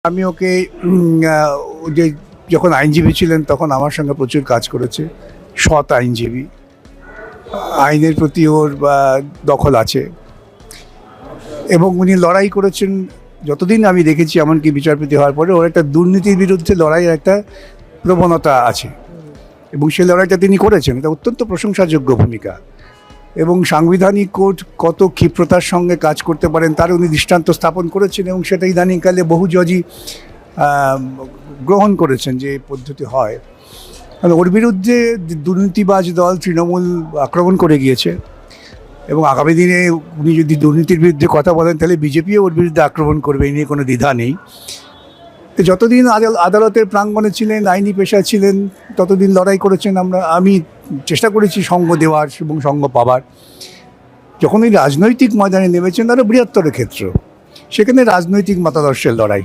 আমি ওকে ও যে যখন আইনজীবী ছিলেন তখন আমার সঙ্গে প্রচুর কাজ করেছে। সৎ আইনজীবী, আইনের প্রতি ওর দখল আছে এবং উনি লড়াই করেছেন যতদিন আমি দেখেছি, এমনকি বিচারপতি হওয়ার পরে ওর একটা দুর্নীতির বিরুদ্ধে লড়াইয়ের একটা প্রবণতা আছে এবং সেই লড়াইটা তিনি করেছেন। এটা অত্যন্ত প্রশংসাযোগ্য ভূমিকা এবং সাংবিধানিক কোর্ট কত ক্ষিপ্রতার সঙ্গে কাজ করতে পারেন তার উনি দৃষ্টান্ত স্থাপন করেছেন এবং সেটা ইদানিংকালে বহু জজই গ্রহণ করেছেন যে এই পদ্ধতি হয়। মানে ওর বিরুদ্ধে দুর্নীতিবাজ দল তৃণমূল আক্রমণ করে গিয়েছে এবং আগামী দিনে উনি যদি দুর্নীতির বিরুদ্ধে কথা বলেন তাহলে বিজেপিও ওর বিরুদ্ধে আক্রমণ করবে, এই নিয়ে কোনো দ্বিধা নেই। তো যতদিন আদালতের প্রাঙ্গণে ছিলেন, আইনি পেশা ছিলেন, ততদিন লড়াই করেছেন। আমি চেষ্টা করেছি সঙ্গ দেওয়ার এবং সঙ্গ পাবার। যখন এই রাজনৈতিক ময়দানে নেমেছেন আরও বৃহত্তর ক্ষেত্র, সেখানে রাজনৈতিক মতাদর্শের লড়াই।